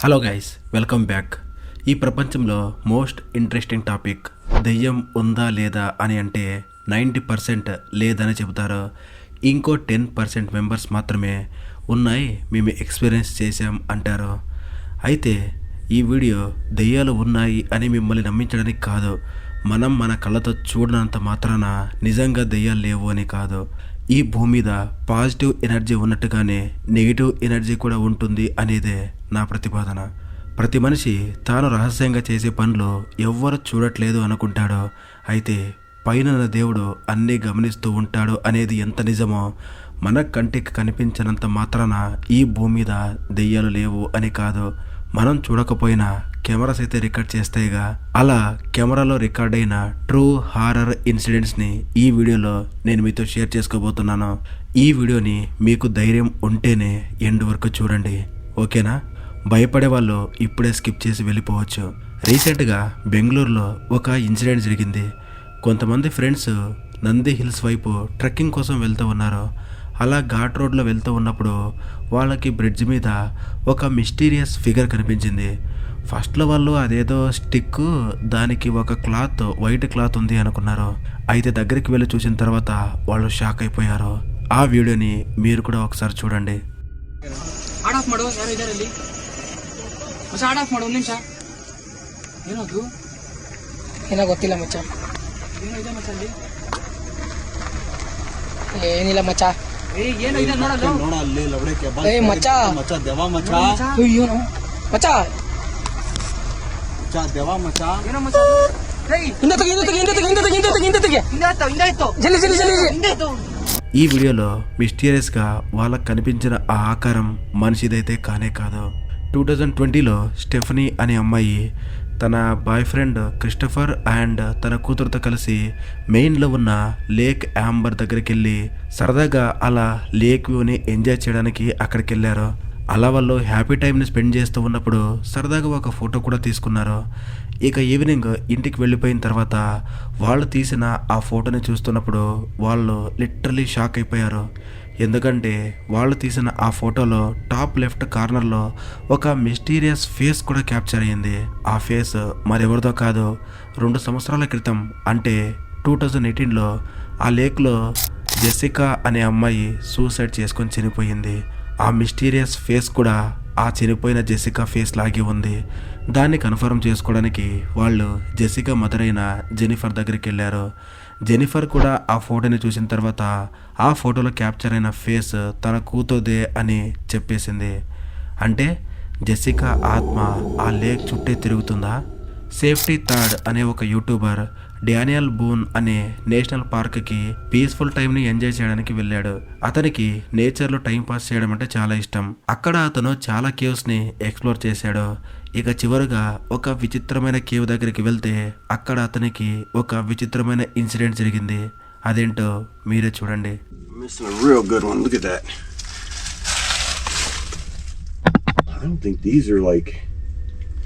Hello guys, welcome back. ఈ ప్రపంచంలో most interesting topic దెయ్యం ఉందా లేదా అని అంటే 90% లేదని చెబుతారు. ఇంకో 10% మెంబర్స్ మాత్రమే ఉన్నాయి, మేము ఎక్స్పీరియన్స్ చేసాం అంటారు. అయితే ఈ వీడియో దెయ్యాలు ఉన్నాయి అని మిమ్మల్ని నమ్మించడానికి కాదు, మనం మన కళ్ళతో చూడనంత మాత్రాన నిజంగా దెయ్యాలు లేవు అని కాదు. ఈ భూమి మీద పాజిటివ్ ఎనర్జీ ఉన్నట్టుగానే నెగిటివ్ ఎనర్జీ కూడా ఉంటుంది అనేదే నా ప్రతిపాదన. ప్రతి మనిషి తాను రహస్యంగా చేసే పనులు ఎవ్వరు చూడట్లేదు అనుకుంటాడో, అయితే పైన దేవుడు అన్నీ గమనిస్తూ ఉంటాడు అనేది ఎంత నిజమో, మన కంటికి కనిపించినంత మాత్రాన ఈ భూమి మీద దెయ్యాలు లేవు అని కాదు. మనం చూడకపోయినా కెమెరాస్ అయితే రికార్డ్ చేస్తాయిగా, అలా కెమెరాలో రికార్డ్ అయిన ట్రూ హారర్ ఇన్సిడెంట్స్ని ఈ వీడియోలో నేను మీతో షేర్ చేసుకోబోతున్నాను. ఈ వీడియోని మీకు ధైర్యం ఉంటేనే ఎండ్ వరకు చూడండి, ఓకేనా? భయపడే వాళ్ళు ఇప్పుడే స్కిప్ చేసి వెళ్ళిపోవచ్చు. రీసెంట్గా బెంగళూరులో ఒక ఇన్సిడెంట్ జరిగింది. కొంతమంది ఫ్రెండ్స్ నంది హిల్స్ వైపు ట్రెక్కింగ్ కోసం వెళ్తూ ఉన్నారు. అలా ఘాట్ రోడ్లో వెళ్తూ ఉన్నప్పుడు వాళ్ళకి బ్రిడ్జ్ మీద ఒక మిస్టీరియస్ ఫిగర్ కనిపించింది. ఫస్ట్లో వాళ్ళు అదేదో స్టిక్, దానికి ఒక క్లాత్, వైట్ క్లాత్ ఉంది అనుకున్నారు. అయితే దగ్గరికి వెళ్ళి చూసిన తర్వాత వాళ్ళు షాక్ అయిపోయారు. ఆ వీడియోని మీరు కూడా ఒకసారి చూడండి. ಏನಿಲ್ಲ ಮಚ್ಚ, ಮಚ್ಚ ದೆವ್ವ ಮಚ್ಚ, ಅಯ್ಯೋ ಮಚ್ಚ ದೆವ್ವ ಮಚ್ಚ, ఈ వీడియోలో మిస్టీరియస్గా వాళ్ళకు కనిపించిన ఆ ఆకారం మనిషిదైతే కానే కాదు. 2020లో స్టెఫనీ అనే అమ్మాయి తన బాయ్ ఫ్రెండ్ క్రిస్టఫర్ అండ్ తన కూతురుతో కలిసి మెయిన్లో ఉన్న లేక్ యాంబర్ దగ్గరికి వెళ్ళి సరదాగా అలా లేక్ వ్యూని ఎంజాయ్ చేయడానికి అక్కడికి వెళ్ళారు. అలా వాళ్ళు హ్యాపీ టైంని స్పెండ్ చేస్తూ ఉన్నప్పుడు సరదాగా ఒక ఫోటో కూడా తీసుకున్నారు. ఇక ఈవినింగ్ ఇంటికి వెళ్ళిపోయిన తర్వాత వాళ్ళు తీసిన ఆ ఫోటోని చూస్తున్నప్పుడు వాళ్ళు లిటరలీ షాక్ అయిపోయారు. ఎందుకంటే వాళ్ళు తీసిన ఆ ఫోటోలో టాప్ లెఫ్ట్ కార్నర్లో ఒక మిస్టీరియస్ ఫేస్ కూడా క్యాప్చర్ అయ్యింది. ఆ ఫేస్ మరెవరిదో కాదు, 2 సంవత్సరాల క్రితం అంటే 2018లో ఆ లేక్లో జెసికా అనే అమ్మాయి సూసైడ్ చేసుకొని చనిపోయింది. ఆ మిస్టీరియస్ ఫేస్ కూడా ఆ చనిపోయిన జెసికా ఫేస్ లాగే ఉంది. దాన్ని కన్ఫర్మ్ చేసుకోవడానికి వాళ్ళు జెసికా మదర్ అయిన జెనిఫర్ దగ్గరికి వెళ్ళారు. జెనిఫర్ కూడా ఆ ఫోటోని చూసిన తర్వాత ఆ ఫోటోలో క్యాప్చర్ అయిన ఫేస్ తన కూతురుదే అని చెప్పేసింది. అంటే జెసికా ఆత్మ ఆ లేక్ చుట్టే తిరుగుతుందా? సేఫ్టీ థర్డ్ అనే ఒక యూట్యూబర్ డానియల్ బూన్ అనే నేషనల్ పార్క్కి పీస్ఫుల్ టైంని ఎంజాయ్ చేయడానికి వెళ్ళాడు. అతనికి నేచర్లో టైం పాస్ చేయడం అంటే చాలా ఇష్టం. అక్కడ అతను చాలా కేవ్స్ని ఎక్స్ప్లోర్ చేశాడు. ఇక చివరిగా ఒక విచిత్రమైన కేవ్ దగ్గరికి వెళ్తే అక్కడ అతనికి ఒక విచిత్రమైన ఇన్సిడెంట్ జరిగింది. అదేంటో మీరే చూడండి. I don't think these are like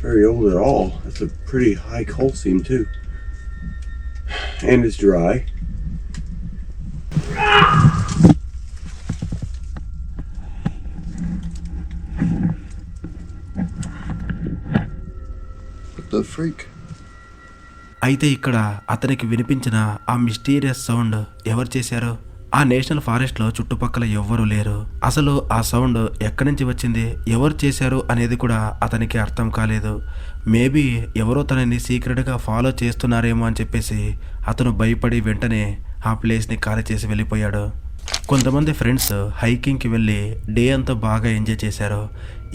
very old at all. That's a pretty high coal seam too. And it's dry. What the freak? అయితే ఇక్కడ అతనికి వినిపించిన ఆ మిస్టీరియస్ సౌండ్ ఎవరు చేశారు? ఆ నేషనల్ ఫారెస్ట్లో చుట్టుపక్కల ఎవ్వరూ లేరు. అసలు ఆ సౌండ్ ఎక్కడి నుంచి వచ్చింది, ఎవరు చేశారు అనేది కూడా అతనికి అర్థం కాలేదు. మేబీ ఎవరో తనని సీక్రెట్గా ఫాలో చేస్తున్నారేమో అని చెప్పేసి అతను భయపడి వెంటనే ఆ ప్లేస్ని ఖాళీ చేసి వెళ్ళిపోయాడు. కొంతమంది ఫ్రెండ్స్ హైకింగ్కి వెళ్ళి డే అంతా బాగా ఎంజాయ్ చేశారు.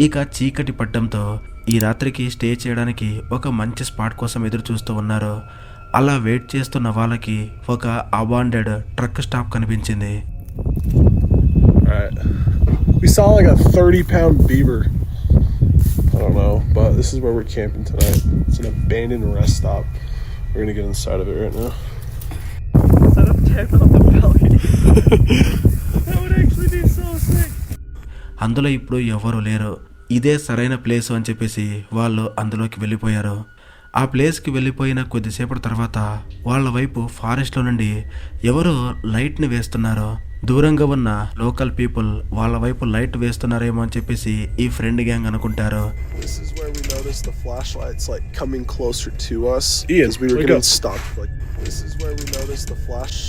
ఇక చీకటి పడ్డంతో ఈ రాత్రికి స్టే చేయడానికి ఒక మంచి స్పాట్ కోసం ఎదురు చూస్తూ ఉన్నారు. అలా వెయిట్ చేస్తున్న వాళ్ళకి ఒక అబాండెడ్ ట్రక్ స్టాప్ కనిపించింది. We saw like a 30-pound beaver. I don't know, but this is where we're camping tonight. It's an abandoned rest stop. We're gonna get inside of it right now. Set up tent on the belly. That would actually be so sick. అందులో ఇప్పుడు ఎవరు లేరు. ఇదే సరైన place అని చెప్పేసి వాళ్ళు అందులోకి వెళ్ళిపోయారు. ఆ ప్లేస్కి వెళ్ళిపోయిన కొద్దిసేపటి తర్వాత వాళ్ళ వైపు ఫారెస్ట్లో నుండి ఎవరో లైట్ని వేస్తున్నారు. దూరంగా ఉన్న లోకల్ పీపుల్ వాళ్ళ వైపు లైట్ వేస్తున్నారేమో అని చెప్పేసి ఈ ఫ్రెండ్ గ్యాంగ్ అనుకుంటారు. This is where we noticed the flashlights like coming closer to us. Ian, as we were wake getting up. stopped. Like this is where we noticed the flash.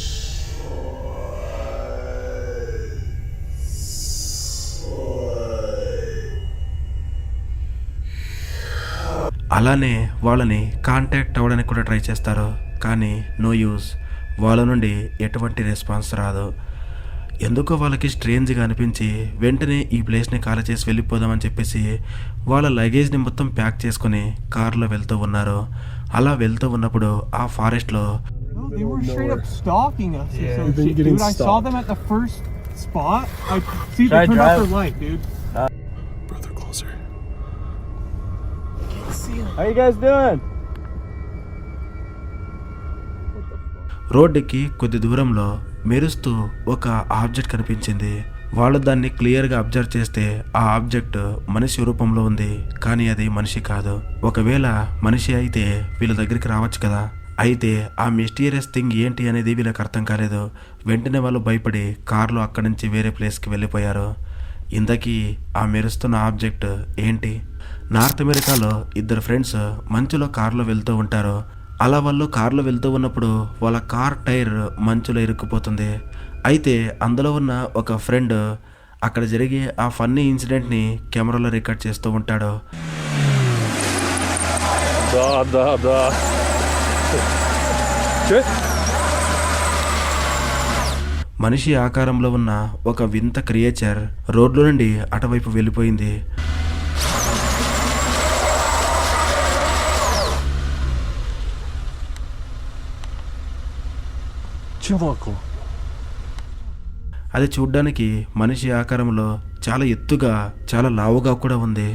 అలానే వాళ్ళని contact అవ్వడానికి కూడా try చేస్తారు, కానీ no use. వాళ్ళ నుండి ఎటువంటి response రాదు. ఎందుకో వాళ్ళకి స్ట్రేంజ్గా అనిపించి వెంటనే ఈ ప్లేస్ని ఖాళీ చేసి వెళ్ళిపోదామని చెప్పేసి వాళ్ళ లగేజ్ని మొత్తం ప్యాక్ చేసుకుని కార్లో వెళ్తూ ఉన్నారు. అలా వెళ్తూ ఉన్నప్పుడు ఆ ఫారెస్ట్లో No, they were straight up stalking us. Yeah. Or We've some been shit, getting dude. I saw stalked. them at the first spot. I see Should I they turned off drive? their light, dude. Brother, closer. How you guys doing? రోడ్డుకి కొద్ది దూరంలో మెరుస్తూ ఒక object కనిపించింది. వాళ్ళు దాన్ని క్లియర్గా observe చేస్తే ఆ ఆబ్జెక్ట్ మనిషి రూపంలో ఉంది, కానీ అది మనిషి కాదు. ఒకవేళ మనిషి అయితే వీళ్ళ దగ్గరికి రావచ్చు కదా. అయితే ఆ మిస్టీరియస్ థింగ్ ఏంటి అనేది వీళ్ళకి అర్థం కాలేదు. వెంటనే వాళ్ళు భయపడి కార్లో అక్కడి నుంచి వేరే ప్లేస్కి వెళ్ళిపోయారు. ఇంతకీ ఆ మెరుస్తున్న ఆబ్జెక్ట్ ఏంటి? నార్త్ అమెరికాలో ఇద్దరు ఫ్రెండ్స్ మంచులో కార్లో వెళ్తూ ఉంటారు. అలా వాళ్ళు కార్లో వెళ్తూ ఉన్నప్పుడు వాళ్ళ కార్ టైర్ మంచులో ఇరుక్కుపోతుంది. అయితే అందులో ఉన్న ఒక ఫ్రెండ్ అక్కడ జరిగే ఆ ఫన్నీ ఇన్సిడెంట్ని కెమెరాలో రికార్డ్ చేస్తూ ఉంటాడు. Da. Good. మనిషి ఆకారంలో ఉన్న ఒక వింత క్రియేచర్ రోడ్ల నుండి అటువైపు వెళ్ళిపోయింది. Chavaco. అది చూడ్డానికి మనిషి ఆకారంలో చాలా ఎత్తుగా చాలా లావుగా కూడా ఉంది.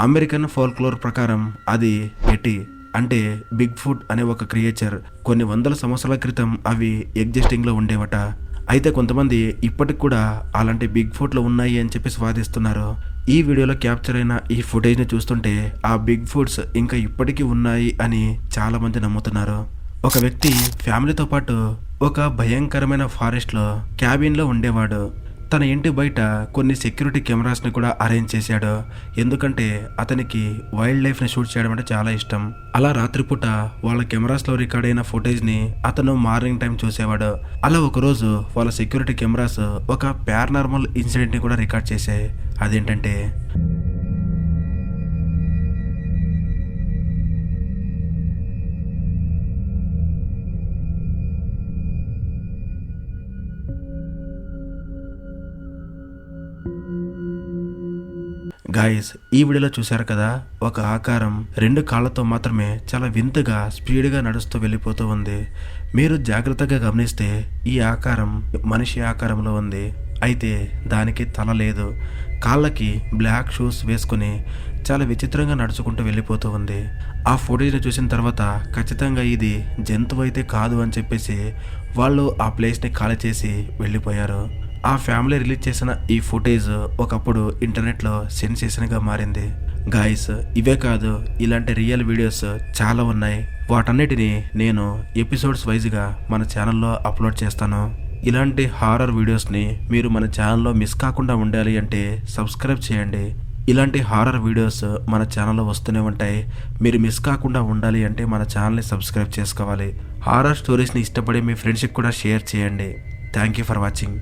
అమెరికన్ ఫోల్క్లోర్ ప్రకారం అది ఎటి అంటే బిగ్ ఫుట్ అనే ఒక క్రియేచర్. కొన్ని వందల సంవత్సరాల క్రితం అవి ఎగ్జిస్టింగ్లో ఉండేవట. అయితే కొంతమంది ఇప్పటికి కూడా అలాంటి బిగ్ ఫుట్లు ఉన్నాయి అని చెప్పేసి వాదిస్తున్నారు. ఈ వీడియోలో క్యాప్చర్ అయిన ఈ ఫుటేజ్ని చూస్తుంటే ఆ బిగ్ ఫుట్స్ ఇంకా ఇప్పటికీ ఉన్నాయి అని చాలా మంది నమ్ముతున్నారు. ఒక వ్యక్తి ఫ్యామిలీతో పాటు ఒక భయంకరమైన ఫారెస్ట్లో క్యాబిన్లో ఉండేవాడు. తన ఇంటి బయట కొన్ని సెక్యూరిటీ కెమెరాస్ని కూడా అరేంజ్ చేశాడు. ఎందుకంటే అతనికి వైల్డ్ లైఫ్ని షూట్ చేయడం అంటే చాలా ఇష్టం. అలా రాత్రిపూట వాళ్ళ కెమెరాస్లో రికార్డ్ అయిన ఫుటేజ్ని అతను మార్నింగ్ టైం చూసేవాడు. అలా ఒకరోజు వాళ్ళ సెక్యూరిటీ కెమెరాస్ ఒక పారానార్మల్ ఇన్సిడెంట్ని కూడా రికార్డ్ చేశాయి. అదేంటంటే గాయస్, ఈ వీడియోలో చూశారు కదా, ఒక ఆకారం 2 కాళ్ళతో మాత్రమే చాలా వింతగా స్పీడ్గా నడుస్తూ వెళ్ళిపోతూ ఉంది. మీరు జాగ్రత్తగా గమనిస్తే ఈ ఆకారం మనిషి ఆకారంలో ఉంది. అయితే దానికి తల లేదు. కాళ్ళకి బ్లాక్ షూస్ వేసుకుని చాలా విచిత్రంగా నడుచుకుంటూ వెళ్ళిపోతూ ఉంది. ఆ ఫుటేజ్ని చూసిన తర్వాత ఖచ్చితంగా ఇది జంతువు అయితే కాదు అని చెప్పేసి వాళ్ళు ఆ ప్లేస్ని ఖాళీ చేసి వెళ్ళిపోయారు. ఆ ఫ్యామిలీ రిలీజ్ చేసిన ఈ ఫుటేజ్ ఒకప్పుడు ఇంటర్నెట్లో సెన్సేషన్గా మారింది. గాయస్, ఇవే కాదు, ఇలాంటి రియల్ వీడియోస్ చాలా ఉన్నాయి. వాటన్నిటిని నేను ఎపిసోడ్స్ వైజ్గా మన ఛానల్లో అప్లోడ్ చేస్తాను. ఇలాంటి హారర్ వీడియోస్ని మీరు మన ఛానల్లో మిస్ కాకుండా ఉండాలి అంటే సబ్స్క్రైబ్ చేయండి. ఇలాంటి హారర్ వీడియోస్ మన ఛానల్లో వస్తూనే ఉంటాయి. మీరు మిస్ కాకుండా ఉండాలి అంటే మన ఛానల్ని సబ్స్క్రైబ్ చేసుకోవాలి. హారర్ స్టోరీస్ని ఇష్టపడి మీ ఫ్రెండ్స్కి కూడా షేర్ చేయండి. Thank you for watching.